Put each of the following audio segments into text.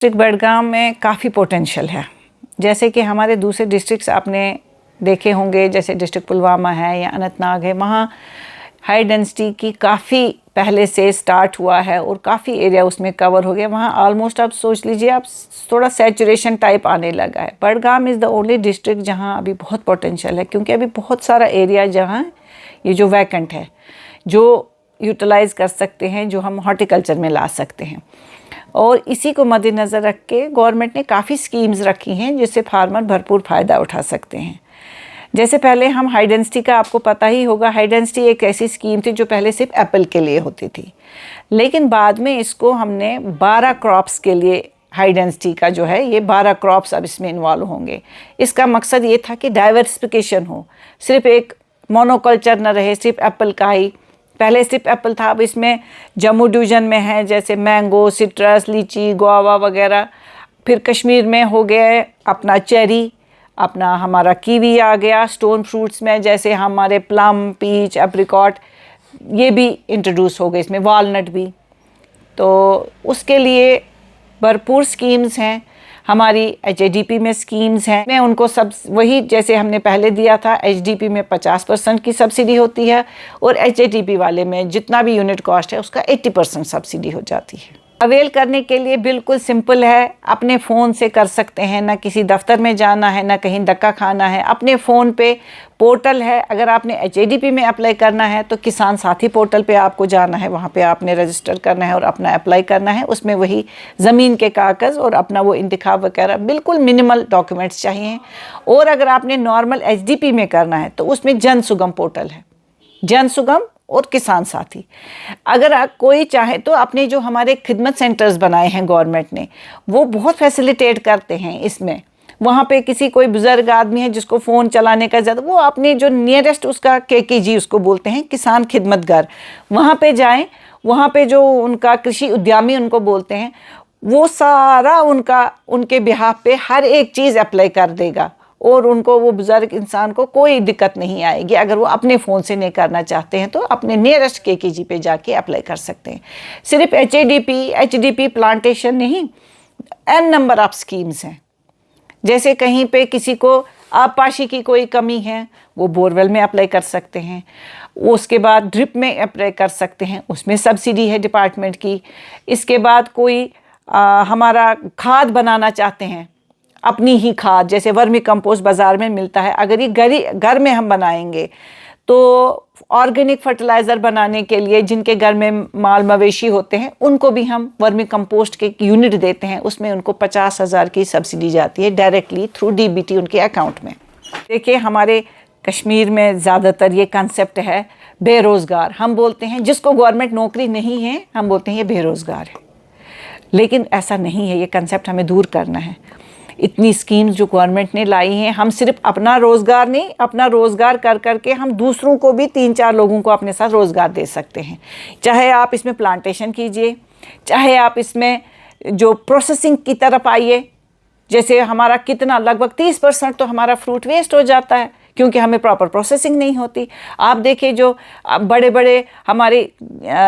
District Budgam में काफ़ी potential है। जैसे कि हमारे दूसरे डिस्ट्रिक्ट्स आपने देखे होंगे, जैसे डिस्ट्रिक्ट पुलवामा है या अनंतनाग है, वहाँ हाई डेंसिटी की काफ़ी पहले से स्टार्ट हुआ है और काफ़ी एरिया उसमें कवर हो गया। वहाँ ऑलमोस्ट आप सोच लीजिए आप थोड़ा सैचुरेशन टाइप आने लगा है। Budgam is the only district जहाँ अभी बहुत पोटेंशियल है, क्योंकि अभी बहुत सारा एरिया जहाँ ये जो वैकेंट है, जो यूटिलाइज़ कर सकते हैं, जो हम हॉर्टिकल्चर में ला सकते हैं। और इसी को मद्देनज़र रख के गवर्नमेंट ने काफ़ी स्कीम्स रखी हैं जिससे फार्मर भरपूर फ़ायदा उठा सकते हैं। जैसे पहले हम हाई डेंसिटी का आपको पता ही होगा, हाई डेंसिटी एक ऐसी स्कीम थी जो पहले सिर्फ एप्पल के लिए होती थी, लेकिन बाद में इसको हमने 12 क्रॉप्स के लिए हाई डेंसिटी का जो है ये 12 क्रॉप्स अब इसमें इन्वॉल्व होंगे। इसका मकसद ये था कि डाइवर्सिफिकेशन हो, सिर्फ एक मोनोकल्चर न रहे सिर्फ एप्पल का ही। पहले सिर्फ एप्पल था, अब इसमें जम्मू डिवीज़न में है जैसे मैंगो, सिट्रस, लीची, गुआवा वगैरह। फिर कश्मीर में हो गया अपना चेरी, अपना हमारा कीवी आ गया। स्टोन फ्रूट्स में जैसे हमारे प्लम, पीच, एप्रिकॉट, ये भी इंट्रोड्यूस हो गए इसमें, वालनट भी। तो उसके लिए भरपूर स्कीम्स हैं। हमारी HADP में स्कीम्स हैं, मैं उनको सब वही जैसे हमने पहले दिया था, HDP में 50% की सब्सिडी होती है और HADP वाले में जितना भी यूनिट कॉस्ट है उसका 80% सब्सिडी हो जाती है। अवेल करने के लिए बिल्कुल सिंपल है, अपने फ़ोन से कर सकते हैं, ना किसी दफ्तर में जाना है, ना कहीं धक्का खाना है। अपने फ़ोन पे पोर्टल है, अगर आपने HADP में अप्लाई करना है तो किसान साथी पोर्टल पे आपको जाना है, वहाँ पे आपने रजिस्टर करना है और अपना अप्लाई करना है। उसमें वही ज़मीन के कागज़ और अपना वो इंतखाब वगैरह बिल्कुल मिनिमल डॉक्यूमेंट्स चाहिए। और अगर आपने नॉर्मल HDP में करना है तो उसमें जन सुगम पोर्टल है, जन सुगम और किसान साथी। अगर आप कोई चाहे तो अपने जो हमारे खिदमत सेंटर्स बनाए हैं गवर्नमेंट ने, वो बहुत फैसिलिटेट करते हैं इसमें। वहाँ पे किसी कोई बुज़ुर्ग आदमी है जिसको फ़ोन चलाने का ज़्यादा, वो अपने जो नियरेस्ट उसका KKG उसको बोलते हैं, किसान खिदमत घर, वहाँ पे जाएं। वहाँ पे जो उनका कृषि उद्यमी उनको बोलते हैं, वो सारा उनके बिहाफ पे हर एक चीज़ अप्लाई कर देगा और उनको, वो बुज़ुर्ग इंसान को कोई दिक्कत नहीं आएगी। अगर वो अपने फ़ोन से नहीं करना चाहते हैं तो अपने नियरेस्ट KKG पे जाके अप्लाई कर सकते हैं। सिर्फ HDP प्लांटेशन नहीं, N नंबर ऑफ स्कीम्स हैं। जैसे कहीं पे किसी को आबपाशी की कोई कमी है, वो बोरवेल में अप्लाई कर सकते हैं। उसके बाद ड्रिप में अप्लाई कर सकते हैं, उसमें सब्सिडी है डिपार्टमेंट की। इसके बाद कोई हमारा खाद बनाना चाहते हैं, अपनी ही खाद, जैसे वर्मी कंपोस्ट बाज़ार में मिलता है, अगर ये घर में हम बनाएंगे तो ऑर्गेनिक फर्टिलाइज़र बनाने के लिए जिनके घर में माल मवेशी होते हैं उनको भी हम वर्मी कंपोस्ट के यूनिट देते हैं। उसमें उनको 50,000 की सब्सिडी जाती है डायरेक्टली थ्रू DBT उनके अकाउंट में। देखिए हमारे कश्मीर में ज़्यादातर ये कंसेप्ट है बेरोज़गार। हम बोलते हैं जिसको गवर्नमेंट नौकरी नहीं है, हम बोलते हैं ये बेरोज़गार है, लेकिन ऐसा नहीं है। ये कंसेप्ट हमें दूर करना है। इतनी स्कीम्स जो गवर्नमेंट ने लाई हैं, हम सिर्फ अपना रोज़गार नहीं, अपना रोज़गार कर करके हम दूसरों को भी 3-4 लोगों को अपने साथ रोज़गार दे सकते हैं। चाहे आप इसमें प्लांटेशन कीजिए, चाहे आप इसमें जो प्रोसेसिंग की तरफ आइए। जैसे हमारा कितना लगभग 30% तो हमारा फ्रूट वेस्ट हो जाता है क्योंकि हमें प्रॉपर प्रोसेसिंग नहीं होती। आप देखिए जो बड़े बड़े हमारे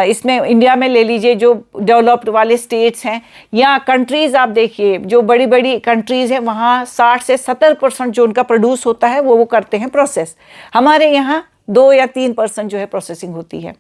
इसमें इंडिया में ले लीजिए, जो डेवलप्ड वाले स्टेट्स हैं या कंट्रीज़, आप देखिए जो बड़ी बड़ी कंट्रीज़ हैं, वहाँ 60 से 70% जो उनका प्रोड्यूस होता है वो करते हैं प्रोसेस। हमारे यहाँ 2 या 3% जो है प्रोसेसिंग होती है।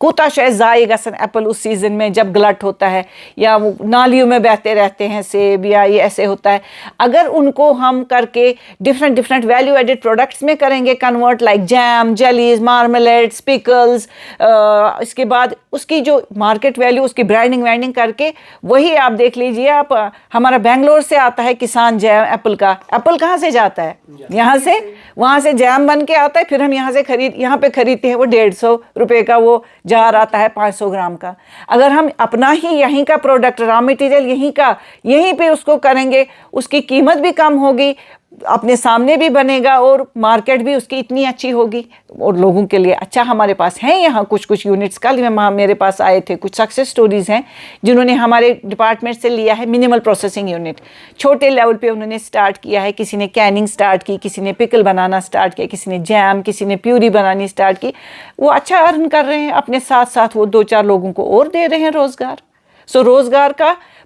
कोता शायद ज़ाएगा सन एप्पल उस सीज़न में जब गलट होता है या वो नालियों में बहते रहते हैं सेब, या ये ऐसे होता है। अगर उनको हम करके डिफरेंट वैल्यू एडेड प्रोडक्ट्स में करेंगे convert, like jam, jellies, marmalades, pickles, इसके बाद उसकी जो मार्केट वैल्यू, उसकी ब्रांडिंग वाइंडिंग करके, वही आप देख लीजिए आप, हमारा बेंगलोर से आता है किसान जैम एप्पल का। एप्पल कहाँ से जाता है? यहाँ से, वहाँ से जैम बन के आता है, फिर हम यहाँ पे खरीदते हैं। वो 150 रुपये का वो जार आता है 500 ग्राम का। अगर हम अपना ही यहीं का प्रोडक्ट, रॉ मटेरियल यहीं पे उसको करेंगे, उसकी कीमत भी कम होगी, अपने सामने भी बनेगा और मार्केट भी उसकी इतनी अच्छी होगी और लोगों के लिए अच्छा। हमारे पास हैं यहाँ कुछ यूनिट्स, कल मेरे पास आए थे कुछ सक्सेस स्टोरीज़ हैं जिन्होंने हमारे डिपार्टमेंट से लिया है मिनिमल प्रोसेसिंग यूनिट। छोटे लेवल पे उन्होंने स्टार्ट किया है, किसी ने कैनिंग स्टार्ट की, किसी ने पिकल बनाना स्टार्ट किया, किसी ने जैम, किसी ने प्यूरी बनानी स्टार्ट की। वो अच्छा अर्न कर रहे हैं, अपने साथ साथ वो 2-4 लोगों को और दे रहे हैं रोज़गार। सो रोज़गार का